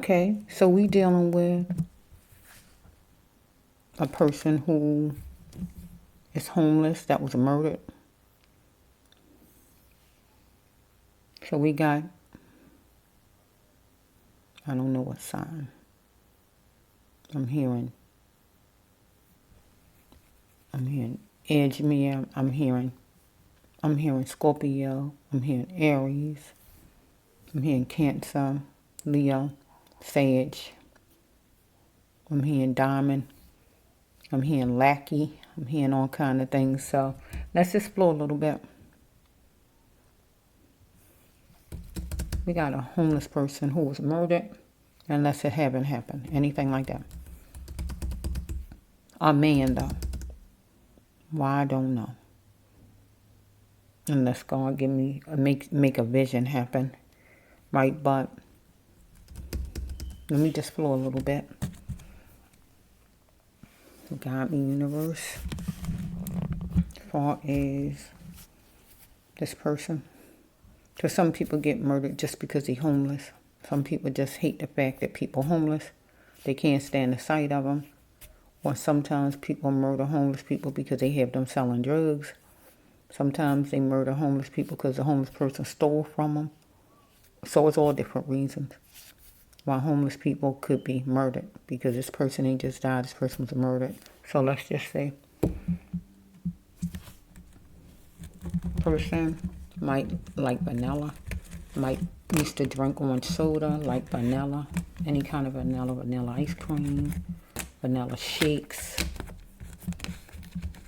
Okay, so we dealing with a person who is homeless that was murdered. So we got, I don't know what sign. I'm hearing Edgemere, I'm hearing Scorpio, I'm hearing Aries, I'm hearing Cancer, Leo, Sage, I'm hearing Diamond, I'm hearing Lackey, I'm hearing all kind of things. So let's explore a little bit. We got a homeless person who was murdered, unless it haven't happened, anything like that. A man though. Why I don't know. Unless God give me make a vision happen, right? But let me just flow a little bit. God, me universe, as far as this person. Because some people get murdered just because they're homeless. Some people just hate the fact that people are homeless. They can't stand the sight of them. Or sometimes people murder homeless people because they have them selling drugs. Sometimes they murder homeless people because the homeless person stole from them. So it's all different reasons why homeless people could be murdered. Because this person ain't just died, this person was murdered. So let's just say person might like vanilla, might used to drink orange soda, like vanilla, any kind of vanilla ice cream, vanilla shakes.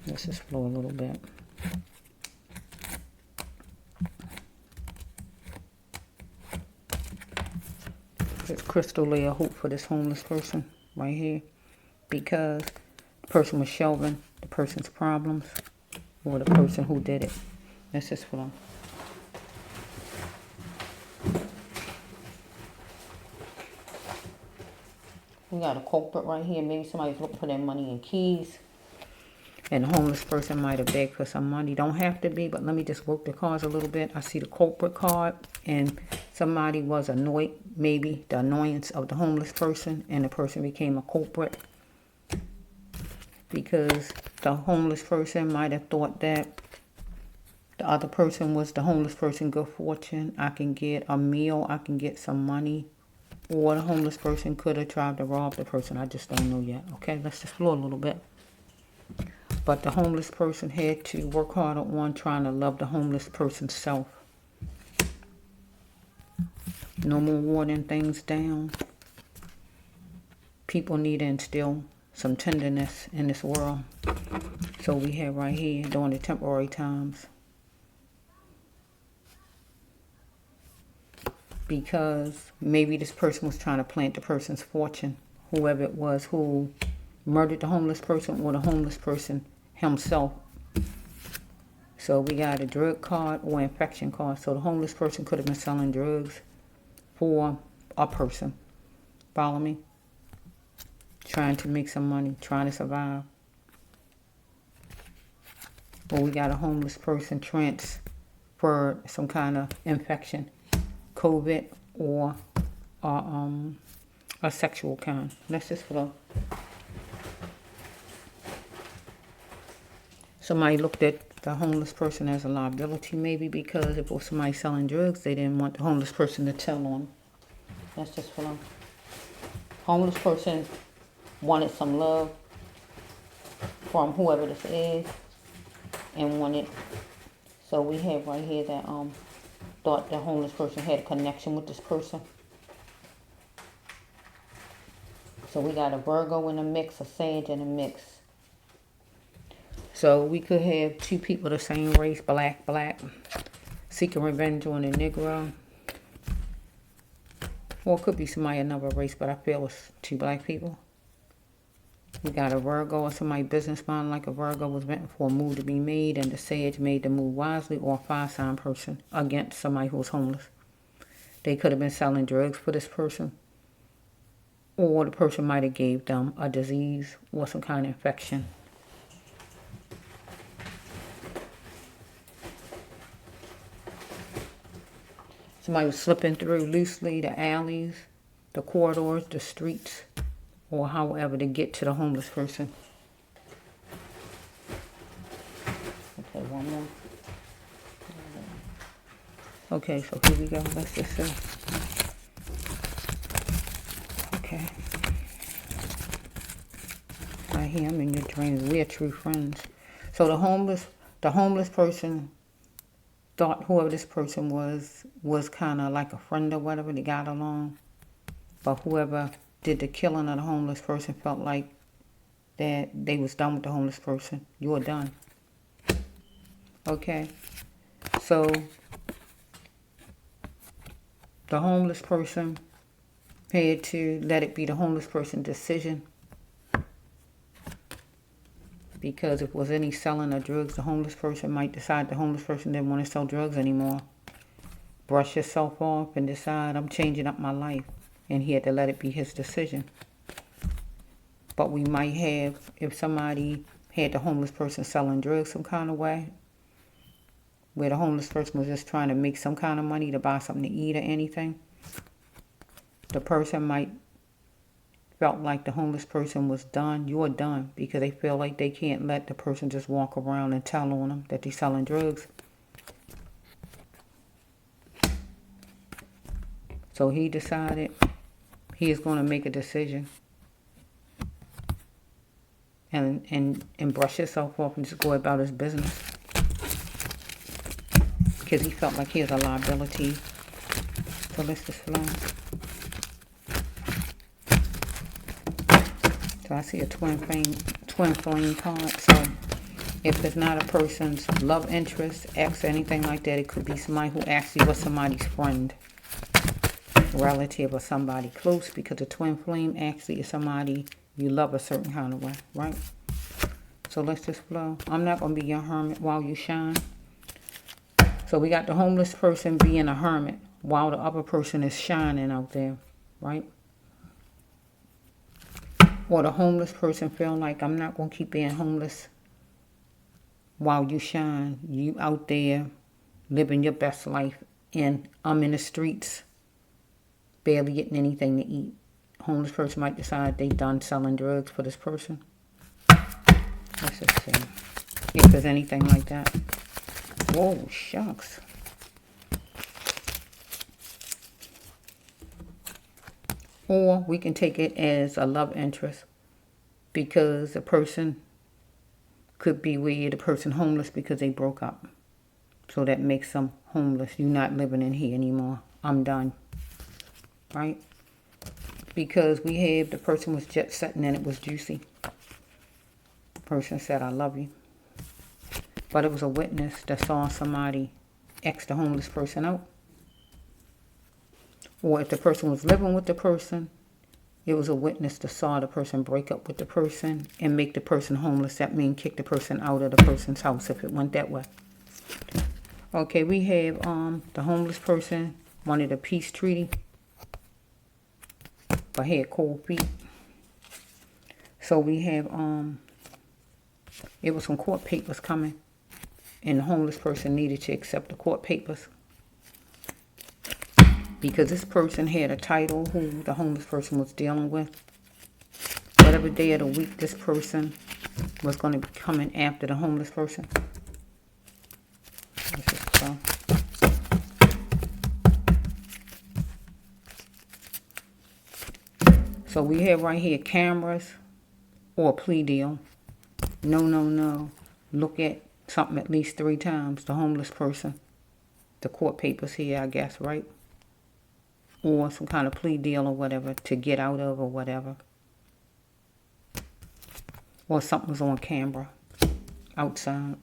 Let's just flow a little bit. There's crystal layer hope for this homeless person right here, because the person was shelving the person's problems or the person who did it. Let's just flow. We got a culprit right here. Maybe somebody's looking for their money and keys. And the homeless person might have begged for some money. Don't have to be, but let me just work the cards a little bit. I see the culprit card, and somebody was annoyed, maybe the annoyance of the homeless person, and the person became a culprit. Because the homeless person might have thought that the other person was the homeless person, good fortune. I can get a meal, I can get some money. Or the homeless person could have tried to rob the person. I just don't know yet. Okay, let's just flow a little bit. But the homeless person had to work harder on trying to love the homeless person's self. No more watering things down. People need to instill some tenderness in this world. So we have right here during the temporary times. Because maybe this person was trying to plant the person's fortune. Whoever it was who murdered the homeless person or the homeless person himself. So we got a drug card or infection card. So the homeless person could have been selling drugs for a person. Follow me? Trying to make some money, trying to survive. Or we got a homeless person transferred some kind of infection, COVID or a sexual kind. Let's just flow. Somebody looked at the homeless person as a liability, maybe because if it was somebody selling drugs, they didn't want the homeless person to tell on. Let's just flow. Homeless person wanted some love from whoever this is and wanted. So we have right here that thought the homeless person had a connection with this person. So we got a Virgo in the mix, a Sage in the mix. So we could have two people the same race, black, seeking revenge on a Negro. Or it could be somebody another race, but I feel it's two black people. We got a Virgo or somebody business mind like a Virgo was meant for a move to be made, and the Sage made the move wisely, or a fire sign person against somebody who was homeless. They could have been selling drugs for this person. Or the person might have gave them a disease or some kind of infection. Somebody was slipping through loosely the alleys the corridors, the streets, or however to get to the homeless person. Okay, one more. Okay, so here we go. Let's just see. Okay. I hear him in your dreams. We're true friends. So the homeless person thought whoever this person was kind of like a friend or whatever. They got along. But whoever did the killing of the homeless person felt like that they was done with the homeless person. You're done. Okay. So the homeless person had to let it be the homeless person's decision, because if it was any selling of drugs, the homeless person might decide the homeless person didn't want to sell drugs anymore. Brush yourself off and decide, I'm changing up my life. And he had to let it be his decision. But we might have, if somebody had the homeless person selling drugs some kind of way, where the homeless person was just trying to make some kind of money to buy something to eat or anything, the person might felt like the homeless person was done. You're done, because they feel like they can't let the person just walk around and tell on them that they're selling drugs. So he decided he is going to make a decision and brush himself off and just go about his business, because he felt like he was a liability. So let's just flow. So I see a twin flame card. So if it's not a person's love interest, ex, or anything like that, it could be somebody who actually was somebody's friend, relative, or somebody close, because the twin flame actually is somebody you love a certain kind of way, right? So let's just flow. I'm not going to be your hermit while you shine. So we got the homeless person being a hermit while the other person is shining out there, right? Or the homeless person feeling like, I'm not going to keep being homeless while you shine. You out there living your best life, and I'm in the streets barely getting anything to eat. Homeless person might decide they done selling drugs for this person. Let's just see if there's anything like that. Whoa, shucks. Or we can take it as a love interest, because the person could be where the person homeless because they broke up. So that makes them homeless. You're not living in here anymore. I'm done. Right? Because we have the person was jet setting and it was juicy. The person said, I love you. But it was a witness that saw somebody X the homeless person out. Or if the person was living with the person, it was a witness that saw the person break up with the person and make the person homeless. That means kick the person out of the person's house if it went that way. Okay, we have the homeless person wanted a peace treaty, but had cold feet. So we have it was some court papers coming, and the homeless person needed to accept the court papers, because this person had a title who the homeless person was dealing with. Whatever day of the week this person was going to be coming after the homeless person. Let's just go. So we have right here cameras or a plea deal. No, no, no. Look at something at least 3 times. The homeless person. The court papers here, I guess, right? Or some kind of plea deal or whatever to get out of or whatever. Or something was on camera outside.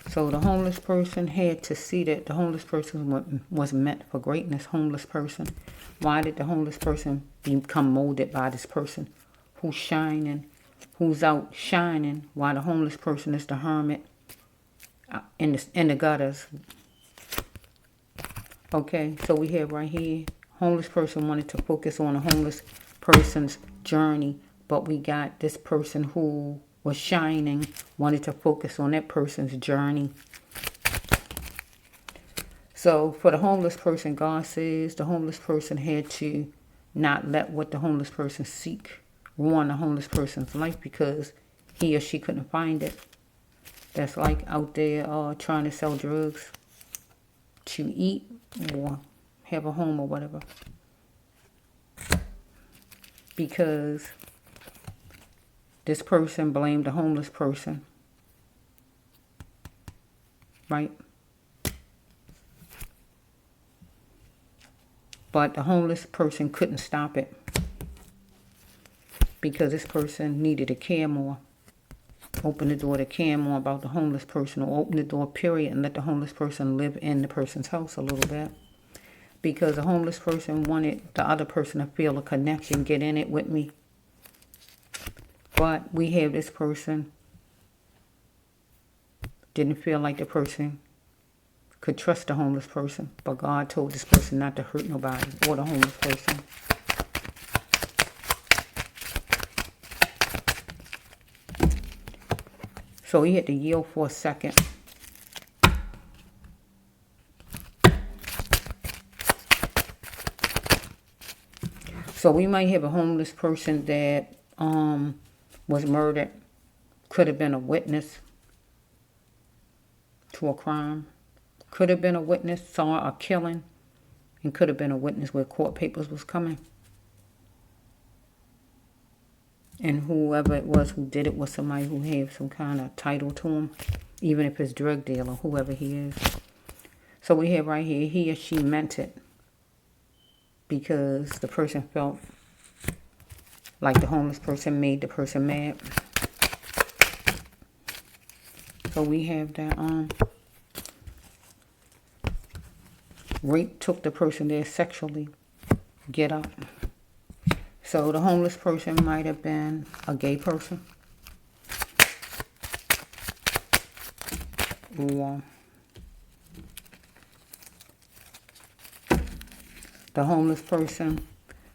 So the homeless person had to see that the homeless person was meant for greatness. Homeless person. Why did the homeless person become molded by this person who's shining, who's out shining, while the homeless person is the hermit in the gutters? Okay, so we have right here, homeless person wanted to focus on the homeless person's journey, but we got this person who was shining wanted to focus on that person's journey. So for the homeless person, God says the homeless person had to not let what the homeless person seek ruin the homeless person's life because he or she couldn't find it. That's like out there trying to sell drugs to eat or have a home or whatever. Because this person blamed the homeless person, right? But the homeless person couldn't stop it because this person needed to care more. Open the door to care more about the homeless person, or open the door, period, and let the homeless person live in the person's house a little bit. Because the homeless person wanted the other person to feel a connection, get in it with me. But we have this person didn't feel like the person could trust the homeless person, but God told this person not to hurt nobody or the homeless person. So he had to yield for a second. So we might have a homeless person that was murdered, could have been a witness to a crime, could have been a witness, saw a killing, and could have been a witness where court papers was coming. And whoever it was who did it was somebody who had some kind of title to him, even if it's drug dealer, whoever he is. So we have right here, he or she meant it because the person felt like the homeless person made the person mad. So we have that rape took the person there sexually. Get up. So the homeless person might have been a gay person. Or the homeless person,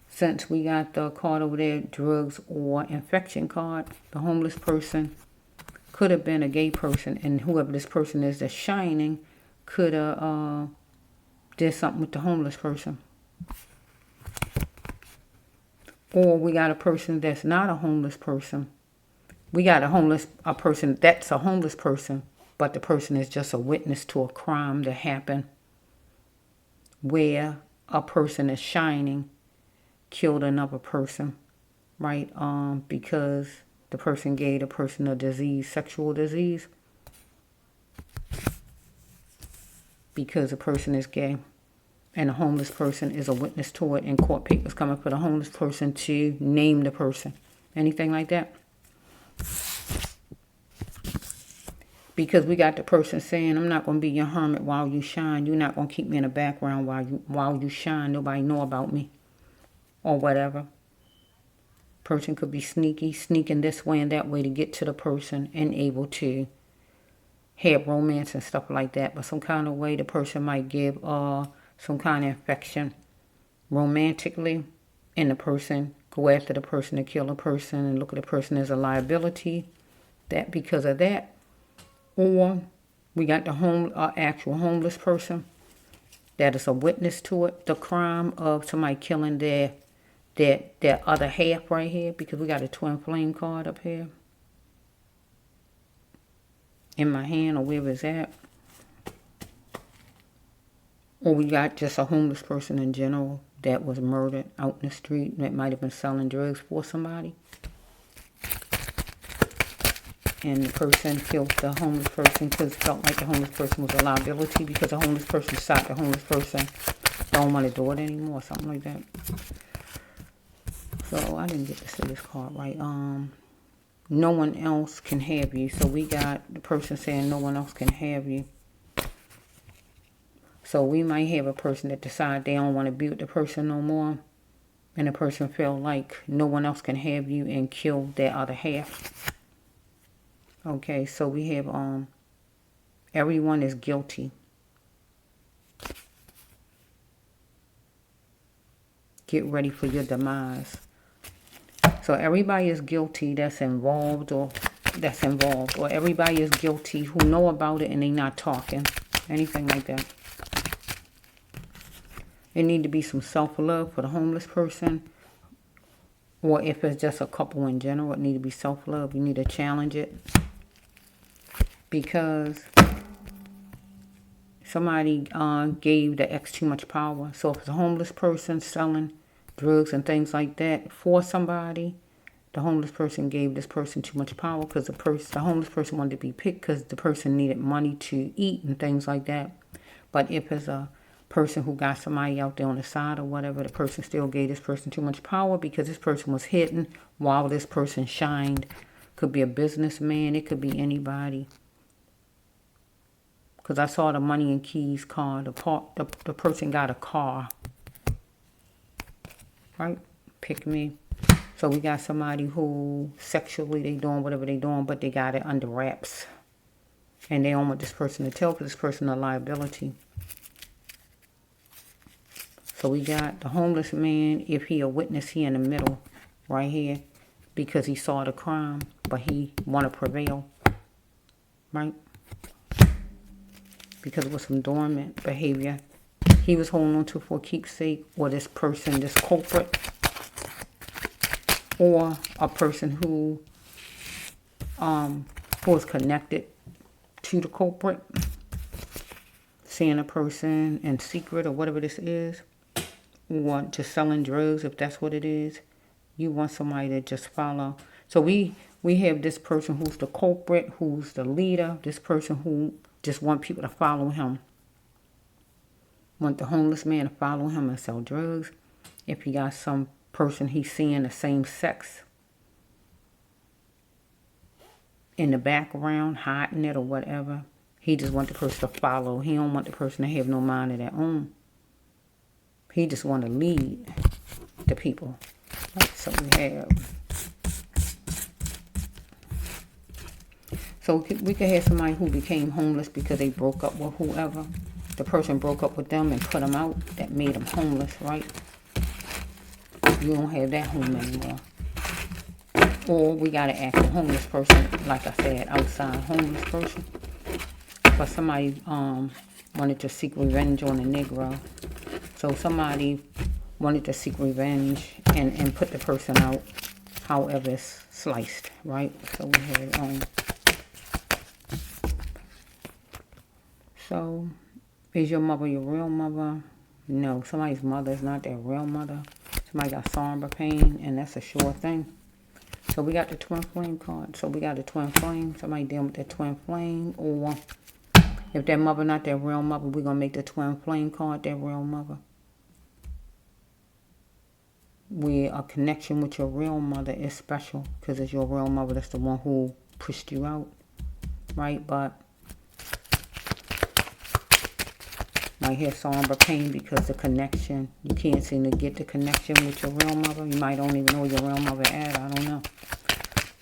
since we got the card over there, drugs or infection card, the homeless person could have been a gay person, and whoever this person is that's shining could have did something with the homeless person. Or we got a person that's not a homeless person. We got a person that's a homeless person, but the person is just a witness to a crime that happened where a person is shining killed another person, right? Because the person gave the person a disease, sexual disease, because the person is gay. And a homeless person is a witness to it, and court papers coming for the homeless person to name the person. Anything like that? Because we got the person saying, I'm not going to be your hermit while you shine. You're not going to keep me in the background while you shine. Nobody know about me. Or whatever. Person could be sneaking this way and that way to get to the person and able to have romance and stuff like that. But some kind of way the person might give some kind of affection romantically, and the person go after the person to kill a person and look at the person as a liability. That because of that. Or we got the actual homeless person that is a witness to it, the crime of somebody killing their other half right here, because we got a twin flame card up here in my hand, or wherever it's at. Or we got just a homeless person in general that was murdered out in the street that might have been selling drugs for somebody. And the person killed the homeless person because felt like the homeless person was a liability because the homeless person shot the homeless person. Don't want to do it anymore, or something like that. So I didn't get to say this card right. No one else can have you. So we got the person saying no one else can have you. So we might have a person that decide they don't want to be with the person no more. And the person feel like no one else can have you and kill their other half. Okay, so we have everyone is guilty. Get ready for your demise. So everybody is guilty that's involved, or everybody is guilty who know about it and they not talking. Anything like that. It need to be some self-love for the homeless person. Or if it's just a couple in general, it need to be self-love. You need to challenge it. Because somebody gave the ex too much power. So if it's a homeless person selling drugs and things like that for somebody, the homeless person gave this person too much power because the homeless person wanted to be picked because the person needed money to eat and things like that. But if it's a person who got somebody out there on the side or whatever, the person still gave this person too much power because this person was hidden while this person shined. Could be a businessman. It could be anybody. Because I saw the Money and Keys car. The person got a car. Right? Pick me. So we got somebody who sexually they doing whatever they doing, but they got it under wraps. And they don't want this person to tell because this person a liability. So we got the homeless man. If he a witness, he in the middle right here because he saw the crime, but he want to prevail. Right? Because it was some dormant behavior he was holding on to for keepsake, or this person, this culprit, or a person who was connected to the culprit, seeing a person in secret or whatever this is, or just selling drugs if that's what it is. You want somebody to just follow. So we have this person who's the culprit, who's the leader, this person who just want people to follow him. Want the homeless man to follow him and sell drugs. If he got some person he's seeing the same sex in the background, hiding it or whatever, he just want the person to follow. He don't want the person to have no mind of their own. He just want to lead the people. Right? So we have... So we could have somebody who became homeless because they broke up with whoever. The person broke up with them and put them out. That made them homeless, right? You don't have that home anymore. Or we got to ask a homeless person, like I said, outside homeless person. But somebody wanted to seek revenge on a Negro. So somebody wanted to seek revenge and put the person out, however it's sliced, right? So we had... So, is your mother your real mother? No, somebody's mother is not their real mother. Somebody got somber pain, and that's a sure thing. So we got the twin flame card. So we got the twin flame. Somebody dealing with that twin flame. Or if their mother not their real mother, we're going to make the twin flame card their real mother. Where a connection with your real mother is special. Because it's your real mother that's the one who pushed you out. Right? But... might have somber pain because the connection, you can't seem to get the connection with your real mother. You might don't even know your real mother at. I don't know.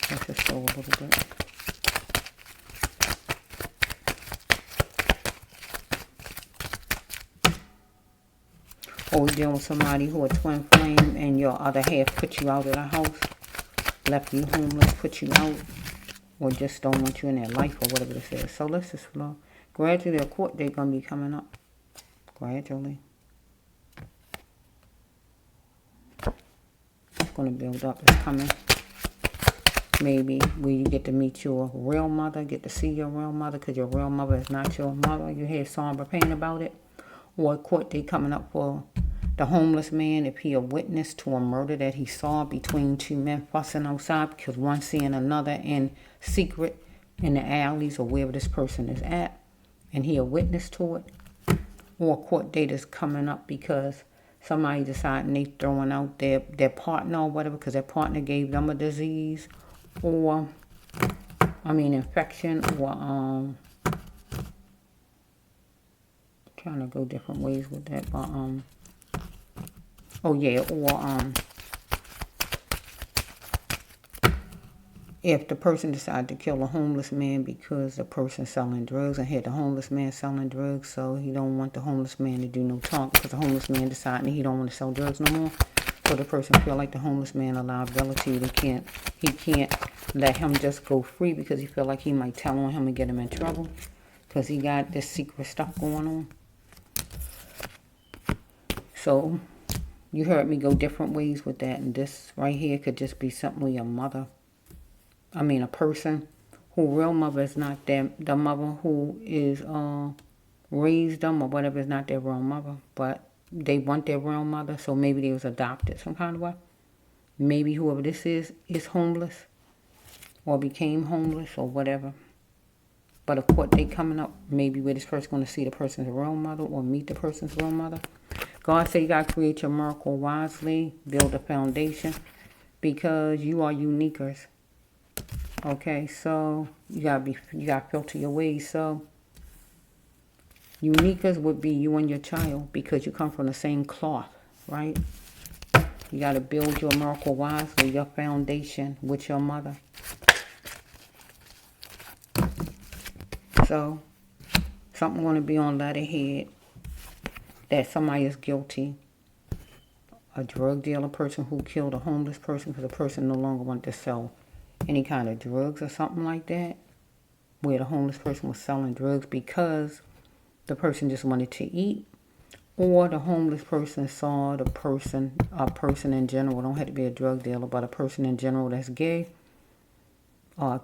Let's just go a little bit. Or you're dealing with somebody who a twin flame and your other half put you out of the house, left you homeless, put you out, or just don't want you in their life or whatever this is. So let's just flow. Gradually, a court date going to be coming up. Gradually. It's going to build up. It's coming. Maybe where you get to meet your real mother, get to see your real mother, because your real mother is not your mother. You have somber pain about it. Or a court date coming up for the homeless man if he a witness to a murder that he saw between two men fussing outside because one seeing another in secret in the alleys or wherever this person is at. And he a witness to it. Or a court date is coming up because somebody deciding they throwing out their partner or whatever because their partner gave them a disease or, infection or, trying to go different ways with that, but, if the person decided to kill a homeless man because the person selling drugs and had the homeless man selling drugs, so he don't want the homeless man to do no talk because the homeless man decided he don't want to sell drugs no more. So the person feel like the homeless man a liability. He can't let him just go free because he feel like he might tell on him and get him in trouble because he got this secret stuff going on. So you heard me go different ways with that, and this right here could just be simply a mother. I mean, a person who real mother is not the mother who is raised them or whatever is not their real mother, but they want their real mother, so maybe they was adopted some kind of way. Maybe whoever this is homeless or became homeless or whatever. But of course, they coming up maybe where this person going to see the person's real mother or meet the person's real mother. God said you got to create your miracle wisely, build a foundation, because you are uniquers. Okay, so you gotta filter your ways. So uniquers would be you and your child, because you come from the same cloth, right? You gotta build your miracle wisely, your foundation with your mother. So something gonna be on letterhead that somebody is guilty. A drug dealer, person who killed a homeless person because the person no longer wanted to sell any kind of drugs or something like that, where the homeless person was selling drugs because the person just wanted to eat, or the homeless person saw a person in general, don't have to be a drug dealer, but a person in general that's gay,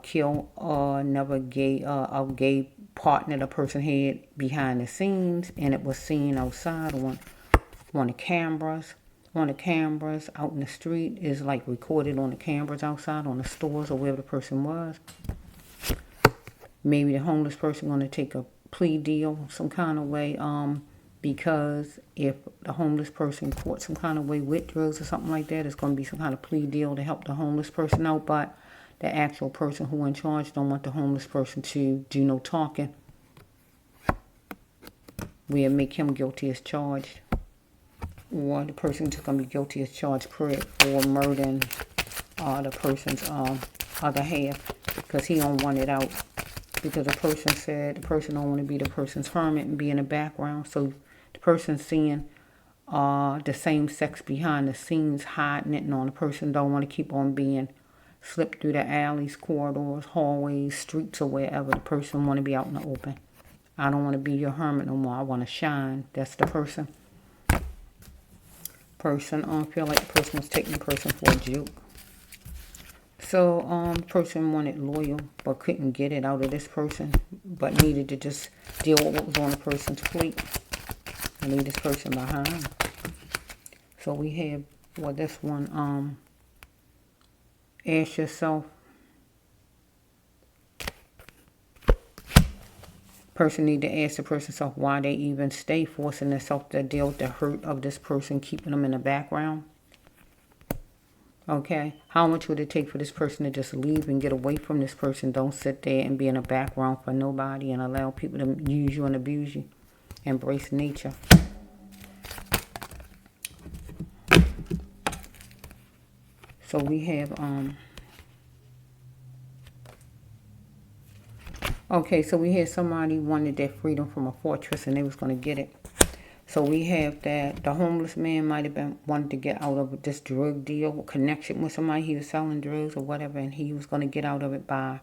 kill another a gay partner the person had behind the scenes, and it was seen outside on the cameras. On the cameras out in the street is like recorded on the cameras outside on the stores or wherever the person was. Maybe the homeless person going to take a plea deal some kind of way, because if the homeless person caught some kind of way with drugs or something like that, it's going to be some kind of plea deal to help the homeless person out. But the actual person who in charge don't want the homeless person to do no talking. We'll make him guilty as charged. Or the person just going to be guilty as charged for murdering the person's other half, because he don't want it out. Because the person said the person don't want to be the person's hermit and be in the background. So the person seeing the same sex behind the scenes, hiding it, and on the person don't want to keep on being slipped through the alleys, corridors, hallways, streets, or wherever. The person want to be out in the open. I don't want to be your hermit no more. I want to shine. That's the person. Feel like the person was taking the person for a joke. So the person wanted loyal but couldn't get it out of this person, but needed to just deal with what was on the person's plate and leave this person behind. So we have this one, ask yourself. Person need to ask the person self why they even stay, forcing themselves to deal with the hurt of this person, keeping them in the background. Okay, how much would it take for this person to just leave and get away from this person? Don't sit there and be in the background for nobody and allow people to use you and abuse you. Embrace nature. So we have okay, so we had somebody wanted their freedom from a fortress and they was going to get it. So we have that the homeless man might have been wanted to get out of this drug deal, connection with somebody. He was selling drugs or whatever, and he was going to get out of it by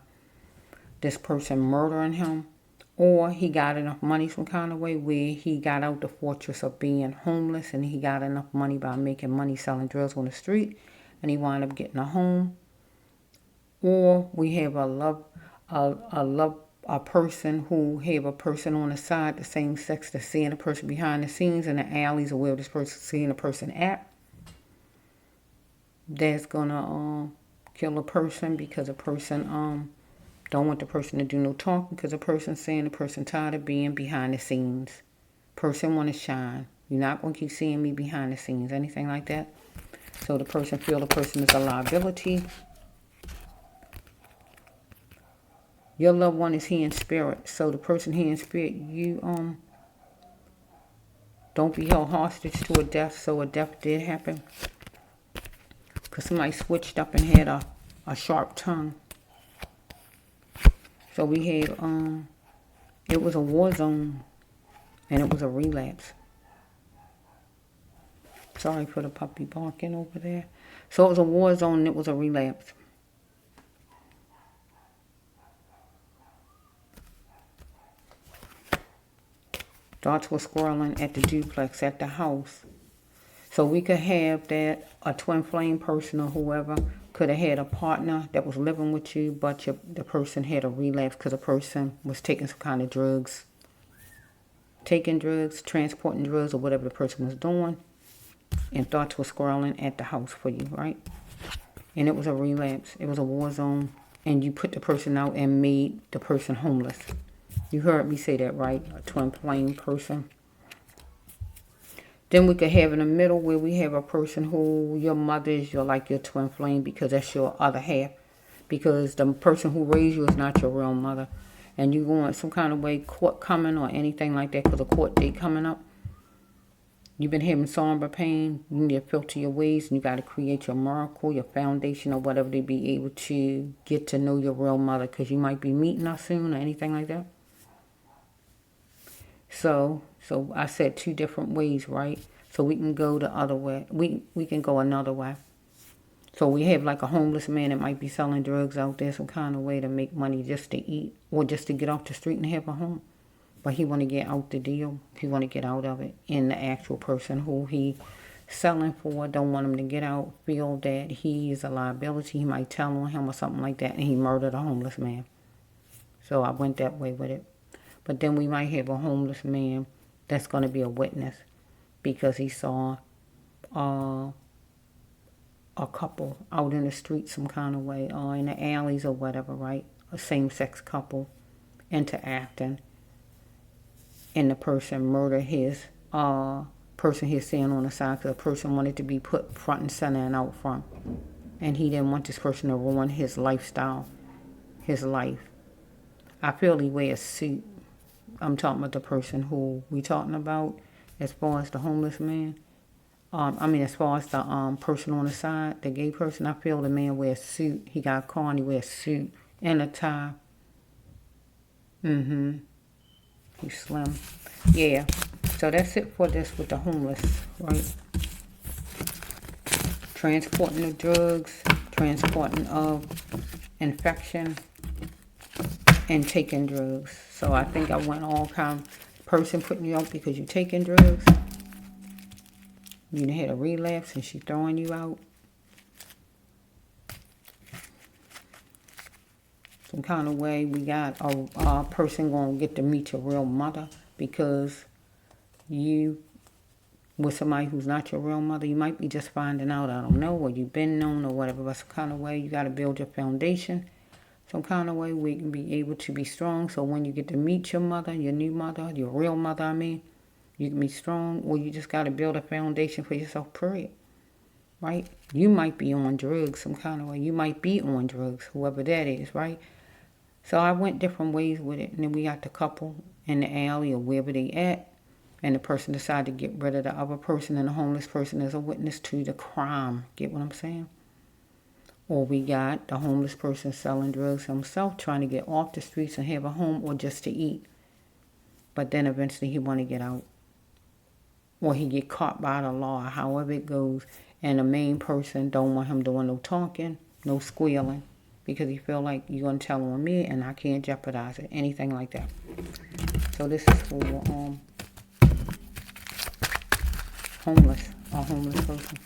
this person murdering him. Or he got enough money some kind of way where he got out the fortress of being homeless, and he got enough money by making money selling drugs on the street, and he wound up getting a home. Or we have a person who have a person on the side, the same sex, that's seeing a person behind the scenes in the alleys or where this person seeing a person at. That's gonna kill a person because a person don't want the person to do no talking, because a person saying the person tired of being behind the scenes. Person want to shine. You're not gonna keep seeing me behind the scenes, anything like that. So the person feel the person is a liability. Your loved one is here in spirit. So the person here in spirit, you don't be held hostage to a death. So a death did happen. Because somebody switched up and had a sharp tongue. So we had, it was a war zone. And it was a relapse. Sorry for the puppy barking over there. So it was a war zone and it was a relapse. Dots were squirreling at the duplex, at the house. So we could have that, a twin flame person or whoever could have had a partner that was living with you, but the person had a relapse because the person was taking some kind of drugs, transporting drugs, or whatever the person was doing, and thoughts were scrolling at the house for you, right? And it was a relapse. It was a war zone, and you put the person out and made the person homeless. You heard me say that, right? A twin flame person. Then we could have in the middle where we have a person who your mother is your twin flame because that's your other half. Because the person who raised you is not your real mother. And you going some kind of way, court coming or anything like that because a court date coming up. You've been having somber pain. You need to filter your ways and you got to create your miracle, your foundation or whatever to be able to get to know your real mother because you might be meeting her soon or anything like that. So I said 2 different ways, right? So we can go the other way. We can go another way. So we have like a homeless man that might be selling drugs out there, some kind of way to make money just to eat or just to get off the street and have a home. But he want to get out the deal. He want to get out of it. And the actual person who he selling for don't want him to get out, feel that he is a liability. He might tell on him or something like that, and he murdered a homeless man. So I went that way with it. But then we might have a homeless man that's going to be a witness because he saw a couple out in the street some kind of way or in the alleys or whatever, right? A same-sex couple interacting. And the person murdered his person he's seeing on the side because the person wanted to be put front and center and out front. And he didn't want this person to ruin his lifestyle, his life. I feel he wears a suit. I'm talking about the person who we talking about as far as the homeless man. As far as the person on the side, the gay person, I feel the man wears a suit. He got a car and he wears a suit and a tie. He's slim. Yeah. So that's it for this with the homeless, right? Transporting the drugs, transporting of infection, and taking drugs. So I think I went all kind of person putting you out because you're taking drugs. You had a relapse and she throwing you out. Some kind of way we got a person going to get to meet your real mother because you with somebody who's not your real mother. You might be just finding out, I don't know, or you've been known or whatever. But some kind of way you got to build your foundation. Some kind of way we can be able to be strong. So when you get to meet your mother, your new mother, your real mother, you can be strong. Or you just got to build a foundation for yourself, period. Right? You might be on drugs some kind of way. You might be on drugs, whoever that is, right? So I went different ways with it. And then we got the couple in the alley or wherever they at. And the person decided to get rid of the other person. And the homeless person is a witness to the crime. Get what I'm saying? Or we got the homeless person selling drugs himself, trying to get off the streets and have a home or just to eat. But then eventually he want to get out. Or he get caught by the law, however it goes. And the main person don't want him doing no talking, no squealing. Because he feel like you're going to tell on me and I can't jeopardize it. Anything like that. So this is for a homeless person.